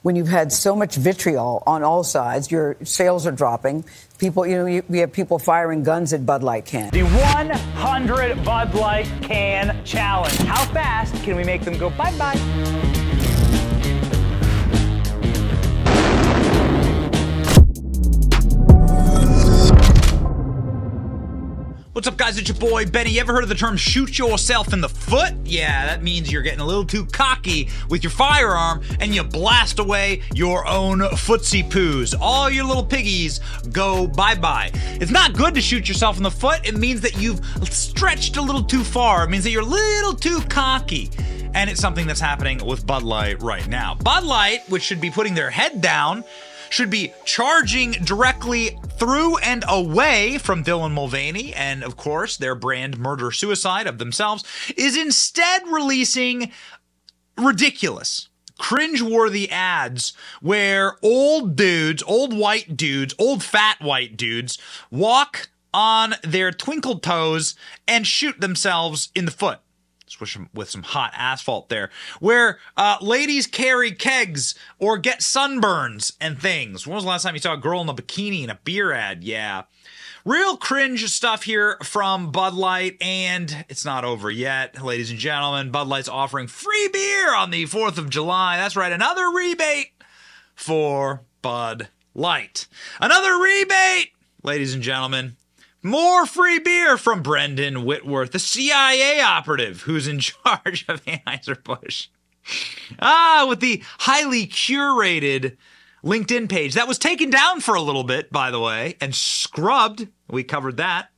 when you've had so much vitriol on all sides, your sales are dropping. People, we have people firing guns at Bud Light cans. The 100 Bud Light can challenge. How fast can we make them go bye-bye? What's up, guys? It's your boy, Benny. You ever heard of the term shoot yourself in the foot? Yeah, that means you're getting a little too cocky with your firearm and you blast away your own footsie poos. All your little piggies go bye-bye. It's not good to shoot yourself in the foot. It means that you've stretched a little too far. It means that you're a little too cocky. And it's something that's happening with Bud Light right now. Bud Light, which should be putting their head down, should be charging directly through and away from Dylan Mulvaney and, of course, their brand murder-suicide of themselves, is instead releasing ridiculous, cringe-worthy ads where old dudes, old white dudes, old fat white dudes walk on their twinkle toes and shoot themselves in the foot. With some hot asphalt there, where ladies carry kegs or get sunburns and things. When was the last time you saw a girl in a bikini in a beer ad? Yeah. Real cringe stuff here from Bud Light, and it's not over yet, ladies and gentlemen. Bud Light's offering free beer on the 4th of July. That's right, another rebate for Bud Light. Another rebate, ladies and gentlemen. More free beer from Brendan Whitworth, the CIA operative who's in charge of Anheuser-Busch. With the highly curated LinkedIn page that was taken down for a little bit, by the way, and scrubbed. We covered that.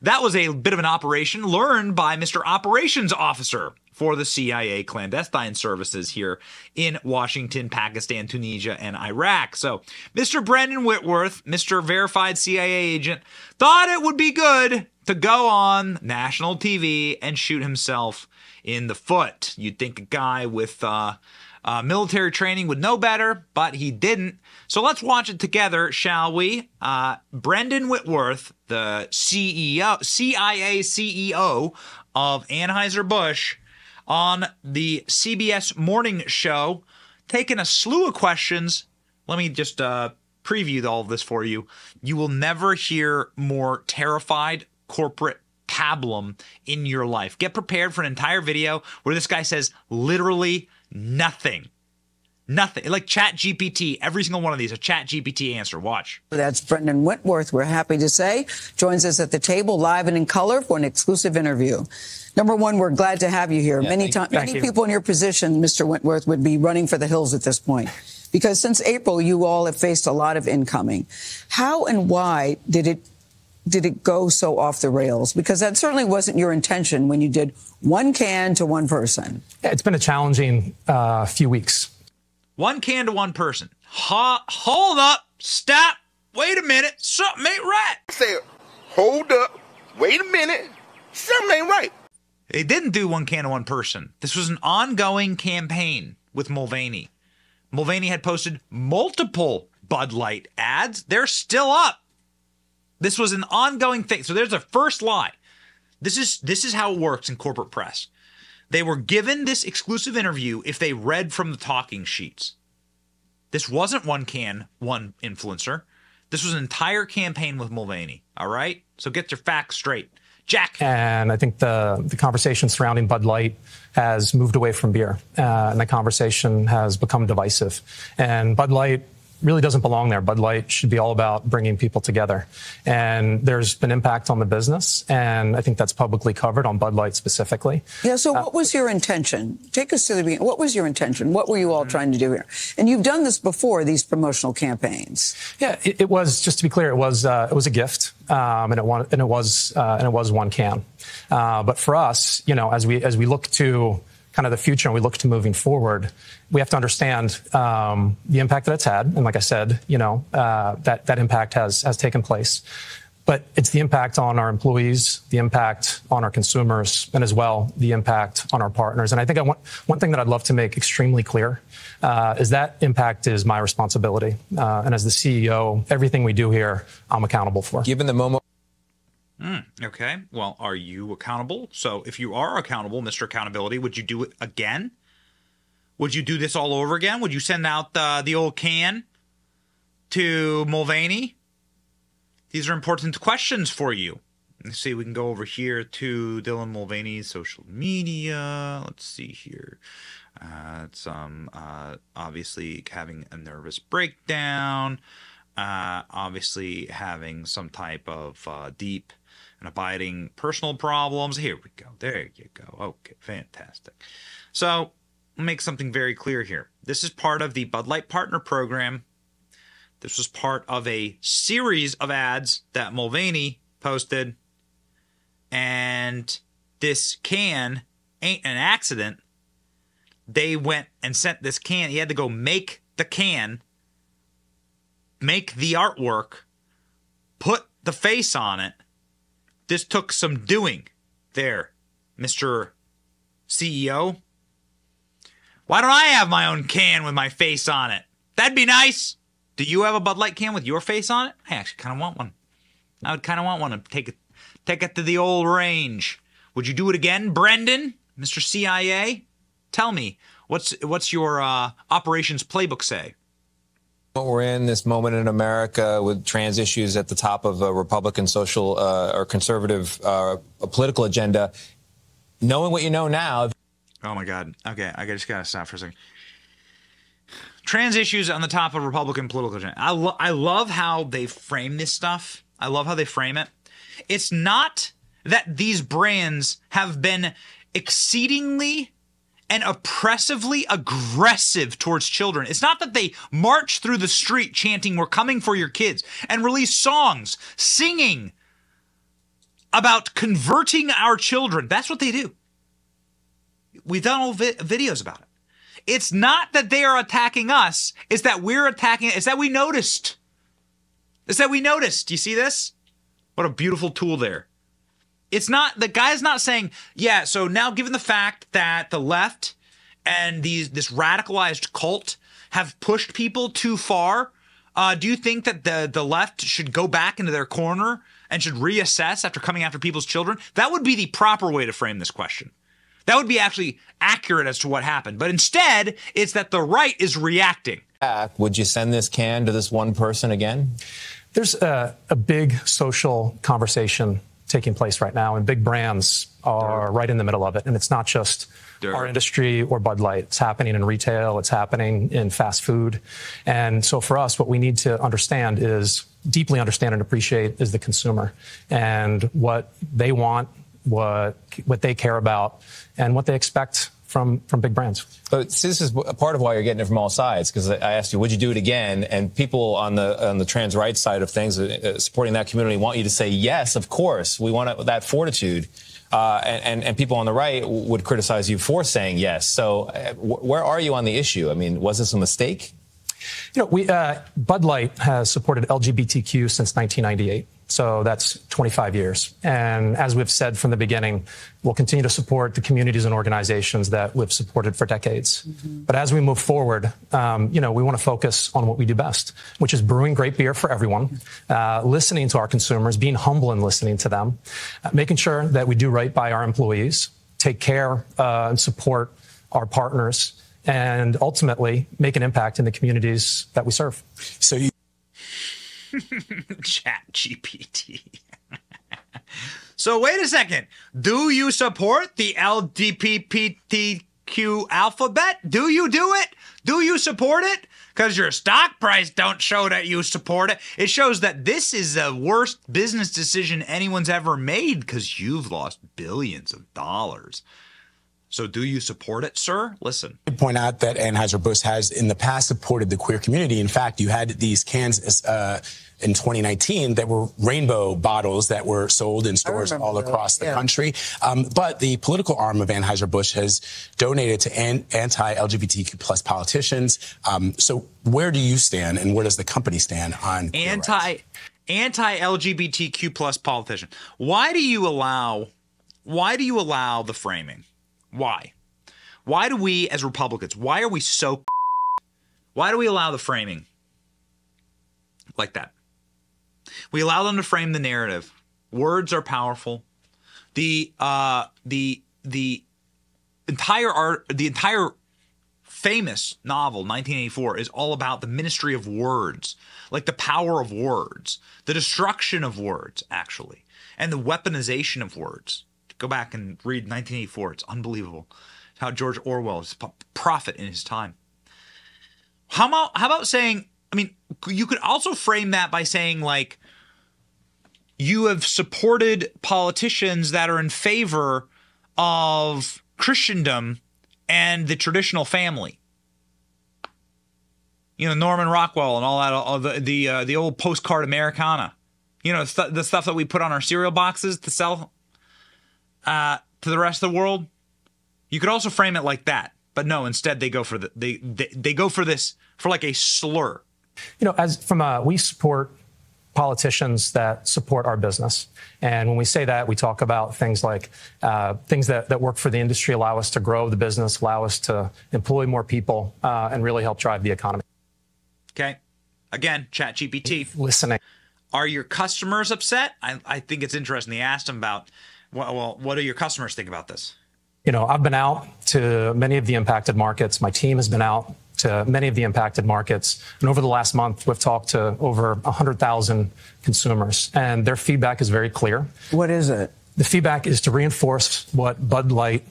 That was a bit of an operation learned by Mr. Operations Officer for the CIA clandestine services here in Washington, Pakistan, Tunisia, and Iraq. So Mr. Brendan Whitworth, Mr. Verified CIA agent, thought it would be good to go on national TV and shoot himself in the foot. You'd think a guy with military training would know better, but he didn't. So let's watch it together, shall we? Brendan Whitworth, the CEO, CIA CEO of Anheuser-Busch, on the CBS Morning Show, taking a slew of questions. Let me just preview all of this for you. You will never hear more terrified corporate pablum in your life. Get prepared for an entire video where this guy says literally nothing. Nothing. Like ChatGPT. Every single one of these, a ChatGPT answer. Watch. That's Brendan Whitworth, we're happy to say, joins us at the table live and in color for an exclusive interview. Number one, we're glad to have you here. Yeah, Many people in your position, Mr. Whitworth, would be running for the hills at this point. Because since April, you all have faced a lot of incoming. How and why did it go so off the rails? Because that certainly wasn't your intention when you did one can to one person. Yeah, it's been a challenging few weeks. One can to one person. Hold up. Stop. Wait a minute. Something ain't right. Say, hold up. Wait a minute. Something ain't right. They didn't do one can to one person. This was an ongoing campaign with Mulvaney. Mulvaney had posted multiple Bud Light ads. They're still up. This was an ongoing thing. So there's the first lie. This is how it works in corporate press. They were given this exclusive interview if they read from the talking sheets. This wasn't one can, one influencer. This was an entire campaign with Mulvaney. All right? So get your facts straight. Jack. And I think the conversation surrounding Bud Light has moved away from beer, and the conversation has become divisive. And Bud Light really doesn't belong there. Bud Light should be all about bringing people together. And there's been impact on the business, and I think that's publicly covered on Bud Light specifically. Yeah, so what was your intention? Take us to the beginning. What was your intention? What were you all trying to do here? And you've done this before, these promotional campaigns. Yeah, it was, just to be clear, it was a gift, and it was one can. But for us, as we look to kind of the future and we look to moving forward, we have to understand the impact that it's had. And like I said, that impact has taken place. But it's the impact on our employees, the impact on our consumers, and as well, the impact on our partners. And I think one thing that I'd love to make extremely clear is that impact is my responsibility. And as the CEO, everything we do here, I'm accountable for. Given the moment. Okay. Well, are you accountable? So if you are accountable, Mr. Accountability, would you do it again? Would you do this all over again? Would you send out the old can to Mulvaney? These are important questions for you. Let's see, we can go over here to Dylan Mulvaney's social media. Let's see here. Obviously having a nervous breakdown. Obviously having some type of deep and abiding personal problems. Here we go. There you go. Okay, fantastic. So, I'll make something very clear here. This is part of the Bud Light Partner Program. This was part of a series of ads that Mulvaney posted. And this can ain't an accident. They went and sent this can. He had to go make the can, make the artwork, put the face on it. This took some doing there, Mr. CEO. Why don't I have my own can with my face on it? That'd be nice. Do you have a Bud Light can with your face on it? I actually kind of want one. I would kind of want one to take it to the old range. Would you do it again, Brendan, Mr. CIA? Tell me, what's your operations playbook say? We're in this moment in America with trans issues at the top of a Republican social or conservative political agenda. Knowing what you know now. Oh, my God. Okay, I just got to stop for a second. Trans issues on the top of Republican political agenda. I love how they frame this stuff. I love how they frame it. It's not that these brands have been exceedingly and oppressively aggressive towards children. It's not that they march through the street chanting, "We're coming for your kids," and release songs singing about converting our children. That's what they do. We've done all videos about it. It's not that they are attacking us. It's that we're attacking. It's that we noticed. It's that we noticed. Do you see this? What a beautiful tool there. It's not, the guy's not saying, yeah, so now given the fact that the left and this radicalized cult have pushed people too far, do you think that the left should go back into their corner and should reassess after coming after people's children? That would be the proper way to frame this question. That would be actually accurate as to what happened. But instead, it's that the right is reacting. Would you send this can to this one person again? There's a big social conversation taking place right now, and big brands are right in the middle of it. And it's not just our industry or Bud Light. It's happening in retail. It's happening in fast food. And so for us, what we need to understand is, deeply understand and appreciate, is the consumer and what they want, what they care about, and what they expect from big brands. But this is part of why you're getting it from all sides, because I asked you, would you do it again? And people on the trans rights side of things, supporting that community, want you to say, yes, of course, we want that fortitude. And people on the right would criticize you for saying yes. So where are you on the issue? I mean, was this a mistake? You know, Bud Light has supported LGBTQ since 1998. So that's 25 years. And as we've said from the beginning, we'll continue to support the communities and organizations that we've supported for decades. Mm-hmm. But as we move forward, we want to focus on what we do best, which is brewing great beer for everyone, listening to our consumers, being humble and listening to them, making sure that we do right by our employees, take care and support our partners, and ultimately make an impact in the communities that we serve. So you Chat GPT. So wait a second. Do you support the LGBTQ alphabet? Do you do it? Do you support it? Because your stock price don't show that you support it. It shows that this is the worst business decision anyone's ever made, because you've lost billions of dollars. So do you support it, sir? Listen. I point out that Anheuser-Busch has in the past supported the queer community. In fact, you had these cans in 2019 that were rainbow bottles that were sold in stores all across the country. But the political arm of Anheuser-Busch has donated to anti-LGBTQ plus politicians. So where do you stand, and where does the company stand on anti-LGBTQ plus politician? Why do you allow the framing? Why? Why do we, as Republicans, why are we so... Why do we allow the framing like that? We allow them to frame the narrative. Words are powerful. The entire famous novel, 1984, is all about the ministry of words, like the power of words, the destruction of words, actually, and the weaponization of words. Go back and read 1984. It's unbelievable how George Orwell is a prophet in his time. How about saying, I mean, you could also frame that by saying, like, you have supported politicians that are in favor of Christendom and the traditional family. You know, Norman Rockwell and all that, the old postcard Americana. You know, the stuff that we put on our cereal boxes to sell to the rest of the world. You could also frame it like that, but no. Instead, they go for they go for this for like a slur. You know, we support politicians that support our business, and when we say that, we talk about things like things that work for the industry, allow us to grow the business, allow us to employ more people, and really help drive the economy. Okay, again, ChatGPT listening. Are your customers upset? I think it's interesting. They asked him about, well, what do your customers think about this? You know, I've been out to many of the impacted markets. My team has been out to many of the impacted markets. And over the last month, we've talked to over 100,000 consumers, and their feedback is very clear. What is it? The feedback is to reinforce what Bud Light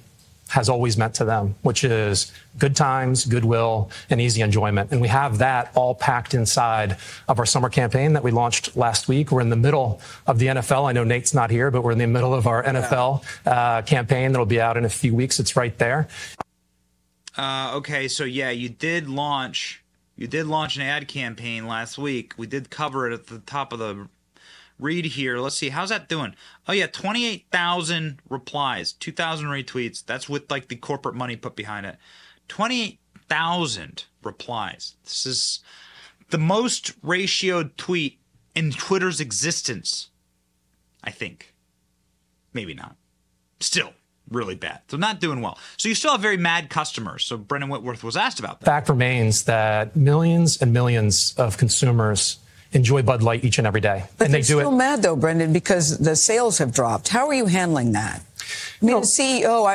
has always meant to them, which is good times, goodwill, and easy enjoyment. And we have that all packed inside of our summer campaign that we launched last week. We're in the middle of the NFL. I know Nate's not here, but we're in the middle of our NFL campaign that'll be out in a few weeks. It's right there. Okay, so yeah, you did launch an ad campaign last week. We did cover it at the top of the read here. Let's see, how's that doing? Oh yeah, 28,000 replies, 2,000 retweets. That's with like the corporate money put behind it. 28,000 replies. This is the most ratioed tweet in Twitter's existence, I think. Maybe not. Still really bad. So not doing well. So you still have very mad customers. So Brendan Whitworth was asked about that. Fact remains that millions and millions of consumers enjoy Bud Light each and every day. But and they're still mad, though, Brendan, because the sales have dropped. How are you handling that? I mean, CEO,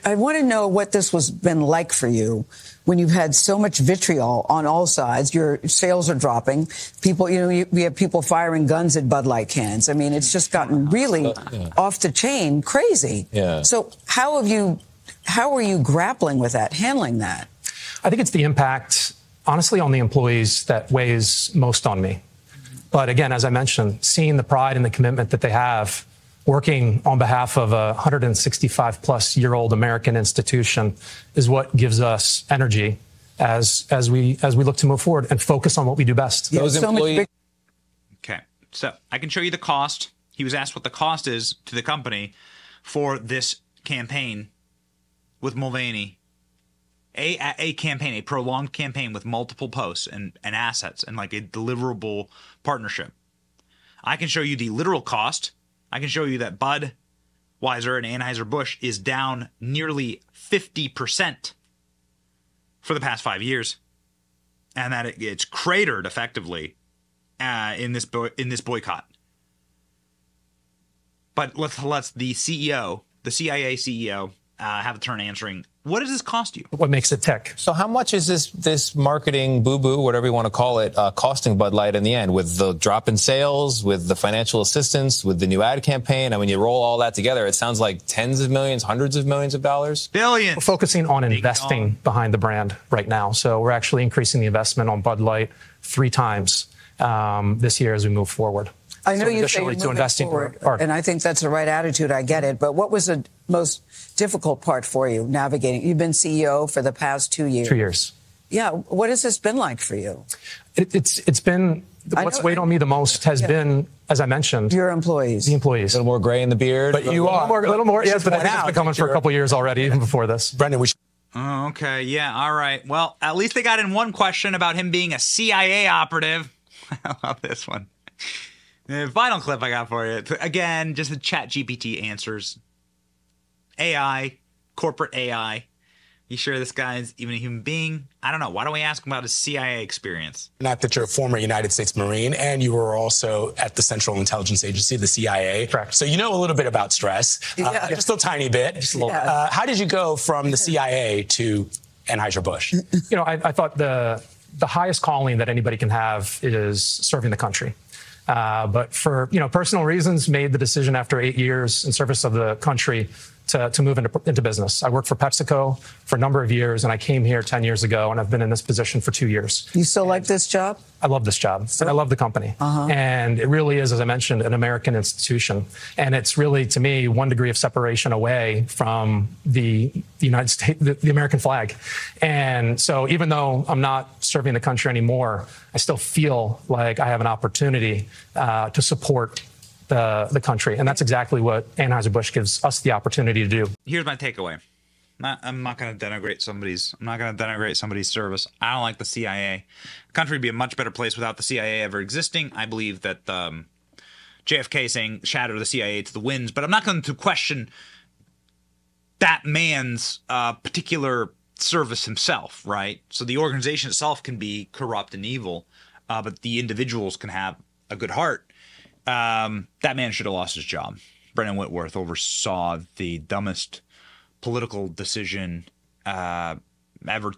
I want to know what this was been like for you when you've had so much vitriol on all sides. Your sales are dropping. People, you know, we have people firing guns at Bud Light cans. I mean, it's just gotten really off the chain, crazy. Yeah. So how are you grappling with that, handling that? I think it's the impact, honestly, on the employees that weighs most on me. But again, as I mentioned, seeing the pride and the commitment that they have working on behalf of a 165-plus-year-old American institution is what gives us energy as we look to move forward and focus on what we do best. Yeah, Those employees. Okay, so I can show you the cost. He was asked what the cost is to the company for this campaign with Mulvaney. A campaign, a prolonged campaign with multiple posts and assets and like a deliverable partnership. I can show you the literal cost. I can show you that Budweiser and Anheuser-Busch is down nearly 50% for the past 5 years, and that it's cratered effectively in this boycott. But let's the CEO, the CIA CEO, have a turn answering. What does this cost you? What makes it tick? So how much is this marketing boo-boo, whatever you want to call it, costing Bud Light in the end? With the drop in sales, with the financial assistance, with the new ad campaign? And when you roll all that together, it sounds like tens of millions, hundreds of millions of dollars? Billions. We're focusing on investing behind the brand right now. So we're actually increasing the investment on Bud Light 3 times this year as we move forward. I know you say you're moving forward, and I think that's the right attitude. I get it. But what was the most difficult part for you navigating? You've been CEO for the past 2 years. 2 years. Yeah. What has this been like for you? It's been what's weighed on me the most has been, as I mentioned, your employees. The employees. A little more gray in the beard. But you are a little more. Yes, but I think it's been coming for a couple of years already, even before this. Brendan, we should. Oh, okay. Yeah. All right. Well, at least they got in one question about him being a CIA operative. I love this one. The final clip I got for you. Again, just the ChatGPT answers. AI, corporate AI. You sure this guy's even a human being? I don't know. Why don't we ask him about his CIA experience? Not that you're a former United States Marine, and you were also at the Central Intelligence Agency, the CIA. Correct. So you know a little bit about stress, just a tiny bit. Just a little. How did you go from the CIA to Anheuser-Busch? I thought the highest calling that anybody can have is serving the country. But for personal reasons, made the decision after 8 years in service of the country to move into business. I worked for PepsiCo for a number of years, and I came here 10 years ago, and I've been in this position for 2 years. You still like this job? I love this job, and I love the company. And it really is, as I mentioned, an American institution. And it's really, to me, 1 degree of separation away from the United States, the American flag. And so even though I'm not serving the country anymore, I still feel like I have an opportunity to support the country. And that's exactly what Anheuser-Busch gives us the opportunity to do. Here's my takeaway. I'm not going to denigrate somebody's service. I don't like the CIA. The country would be a much better place without the CIA ever existing. I believe that JFK saying shatter the CIA to the winds, but I'm not going to question that man's particular service himself, right? So the organization itself can be corrupt and evil, but the individuals can have a good heart. That man should have lost his job. Brendan Whitworth oversaw the dumbest political decision ever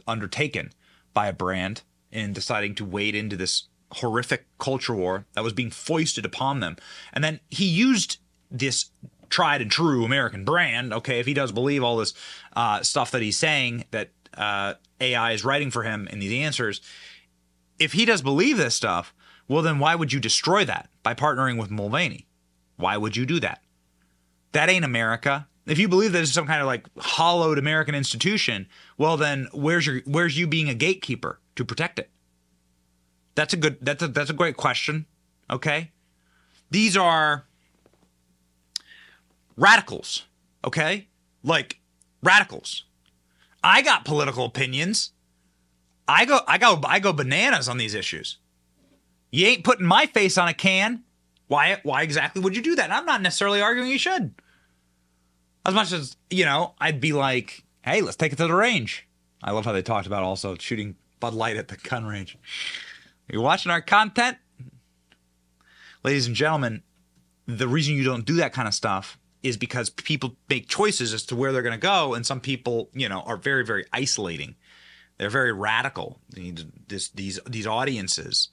undertaken by a brand in deciding to wade into this horrific culture war that was being foisted upon them. And then he used this tried and true American brand. Okay, if he does believe all this stuff that he's saying, that AI is writing for him in these answers, if he does believe this stuff, well, then why would you destroy that by partnering with Mulvaney? Why would you do that? That ain't America. If you believe that it's some kind of like hollowed American institution, well, then where's you being a gatekeeper to protect it? That's a great question. Okay, these are radicals. Okay, like radicals. I got political opinions. I go bananas on these issues. You ain't putting my face on a can. Why exactly would you do that? And I'm not necessarily arguing you should. As much as, I'd be like, hey, let's take it to the range. I love how they talked about also shooting Bud Light at the gun range. You're watching our content? Ladies and gentlemen, the reason you don't do that kind of stuff is because people make choices as to where they're going to go, and some people, are very, very isolating. They're very radical. These audiences.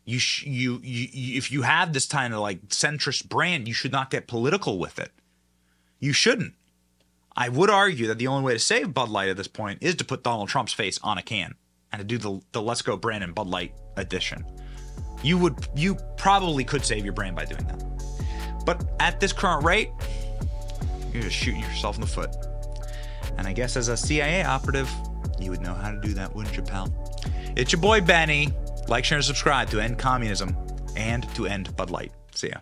If you have this kind of like centrist brand, you should not get political with it. You shouldn't. I would argue that the only way to save Bud Light at this point is to put Donald Trump's face on a can and to do the Let's Go Brandon Bud Light edition. You probably could save your brand by doing that. But at this current rate, you're just shooting yourself in the foot. And I guess as a CIA operative, you would know how to do that, wouldn't you, pal? It's your boy Benny. Like, share, and subscribe to end communism and to end Bud Light. See ya.